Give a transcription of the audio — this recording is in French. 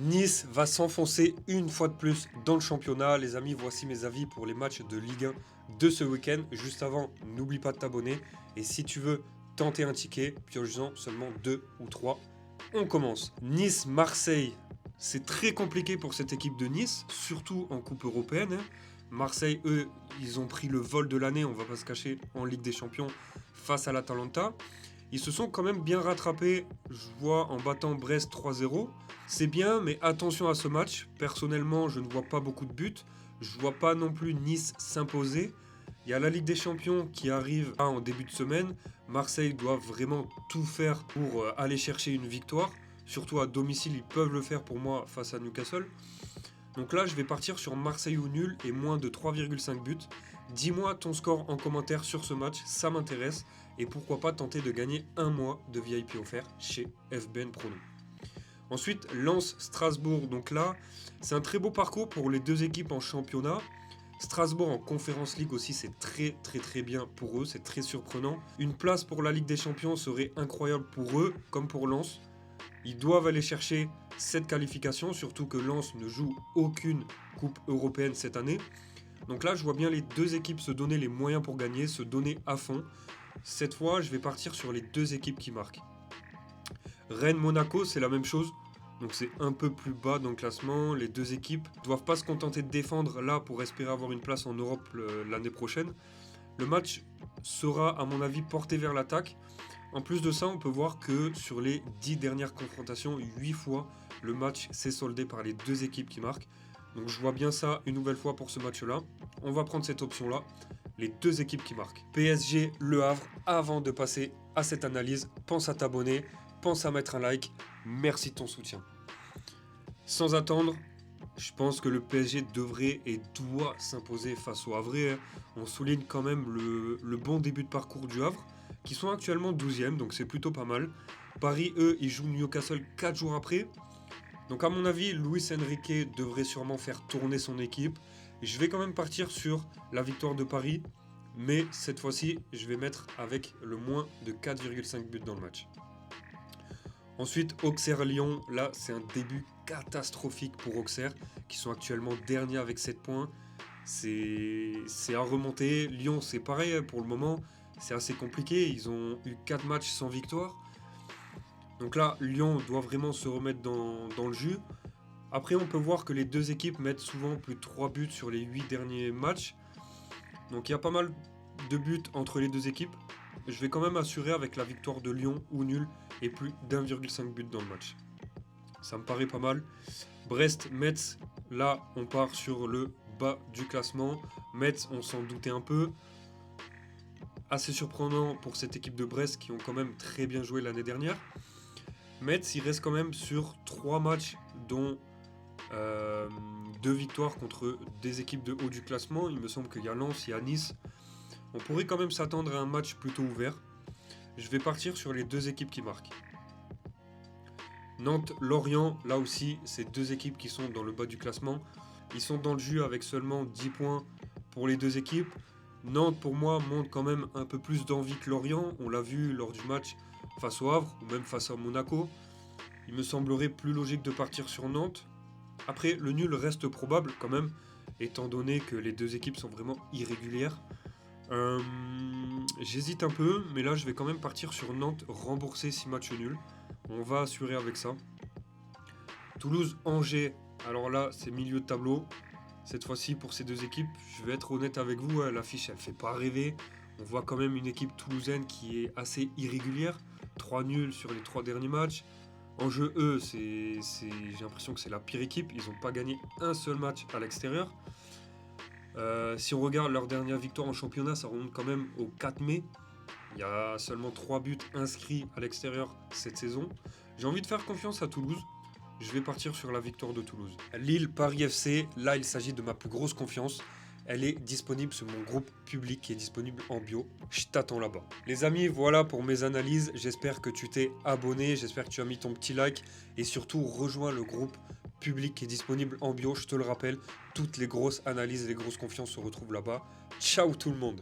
Nice va s'enfoncer une fois de plus dans le championnat. Les amis, voici mes avis pour les matchs de Ligue 1 de ce week-end. Juste avant, n'oublie pas de t'abonner. Et si tu veux tenter un ticket, pioche-en seulement 2 ou 3. On commence. Nice-Marseille. C'est très compliqué pour cette équipe de Nice, surtout en Coupe européenne. Marseille, eux, ils ont pris le vol de l'année, on va pas se cacher, en Ligue des Champions face à l'Atalanta. Ils se sont quand même bien rattrapés, je vois, en battant Brest 3-0. C'est bien, mais attention à ce match. Personnellement, je ne vois pas beaucoup de buts. Je ne vois pas non plus Nice s'imposer. Il y a la Ligue des Champions qui arrive en début de semaine. Marseille doit vraiment tout faire pour aller chercher une victoire. Surtout à domicile, ils peuvent le faire pour moi face à Newcastle. Donc là, je vais partir sur Marseille ou nul et moins de 3,5 buts. Dis-moi ton score en commentaire sur ce match, ça m'intéresse. Et pourquoi pas tenter de gagner un mois de VIP offert chez FBN Prono. Ensuite, Lens-Strasbourg. Donc là, c'est un très beau parcours pour les deux équipes en championnat. Strasbourg en Conference League aussi, c'est très bien pour eux, c'est très surprenant. Une place pour la Ligue des Champions serait incroyable pour eux, comme pour Lens. Ils doivent aller chercher cette qualification, surtout que Lens ne joue aucune coupe européenne cette année. Donc là, je vois bien les deux équipes se donner les moyens pour gagner, se donner à fond. Cette fois, je vais partir sur les deux équipes qui marquent. Rennes-Monaco, c'est la même chose. Donc c'est un peu plus bas dans le classement. Les deux équipes ne doivent pas se contenter de défendre là pour espérer avoir une place en Europe l'année prochaine. Le match sera, à mon avis, porté vers l'attaque. En plus de ça, on peut voir que sur les 10 dernières confrontations, 8 fois, le match s'est soldé par les deux équipes qui marquent. Donc je vois bien ça une nouvelle fois pour ce match-là. On va prendre cette option-là, les deux équipes qui marquent. PSG, Le Havre, avant de passer à cette analyse, pense à t'abonner, pense à mettre un like. Merci de ton soutien. Sans attendre, je pense que le PSG devrait et doit s'imposer face au Havre. On souligne quand même le bon début de parcours du Havre, qui sont actuellement 12e, donc c'est plutôt pas mal. Paris, eux, ils jouent Newcastle 4 jours après. Donc à mon avis, Luis Enrique devrait sûrement faire tourner son équipe. Je vais quand même partir sur la victoire de Paris, mais cette fois-ci, je vais mettre avec le moins de 4,5 buts dans le match. Ensuite, Auxerre-Lyon, là c'est un début catastrophique pour Auxerre, qui sont actuellement derniers avec 7 points. C'est à remonter. Lyon, c'est pareil pour le moment. C'est assez compliqué, ils ont eu 4 matchs sans victoire. Donc là, Lyon doit vraiment se remettre dans le jus. Après, on peut voir que les deux équipes mettent souvent plus de 3 buts sur les 8 derniers matchs. Donc il y a pas mal de buts entre les deux équipes. Je vais quand même assurer avec la victoire de Lyon ou nul et plus d'1,5 but dans le match. Ça me paraît pas mal. Brest-Metz, là on part sur le bas du classement. Metz, on s'en doutait un peu. Assez surprenant pour cette équipe de Brest qui ont quand même très bien joué l'année dernière. Metz, il reste quand même sur 3 matchs, dont 2 victoires contre des équipes de haut du classement. Il me semble qu'il y a Lens, il y a Nice. On pourrait quand même s'attendre à un match plutôt ouvert. Je vais partir sur les deux équipes qui marquent. Nantes-Lorient, là aussi, c'est deux équipes qui sont dans le bas du classement. Ils sont dans le jus avec seulement 10 points pour les deux équipes. Nantes, pour moi, montre quand même un peu plus d'envie que Lorient. On l'a vu lors du match face au Havre ou même face à Monaco. Il me semblerait plus logique de partir sur Nantes. Après, le nul reste probable quand même, étant donné que les deux équipes sont vraiment irrégulières. J'hésite un peu, mais là je vais quand même partir sur Nantes, rembourser 6 matchs nuls. On va assurer avec ça. Toulouse-Angers, alors là c'est milieu de tableau. Cette fois-ci pour ces deux équipes, je vais être honnête avec vous, l'affiche elle fait pas rêver. On voit quand même une équipe toulousaine qui est assez irrégulière. 3 nuls sur les 3 derniers matchs. Angers, eux, j'ai l'impression que c'est la pire équipe. Ils n'ont pas gagné un seul match à l'extérieur. Si on regarde leur dernière victoire en championnat, ça remonte quand même au 4 mai. Il y a seulement 3 buts inscrits à l'extérieur cette saison. J'ai envie de faire confiance à Toulouse. Je vais partir sur la victoire de Toulouse. Lille-Paris FC, là il s'agit de ma plus grosse confiance. Elle est disponible sur mon groupe public qui est disponible en bio. Je t'attends là-bas. Les amis, voilà pour mes analyses. J'espère que tu t'es abonné, j'espère que tu as mis ton petit like et surtout rejoins le groupe public qui est disponible en bio. Je te le rappelle, toutes les grosses analyses et les grosses confiances se retrouvent là-bas. Ciao tout le monde!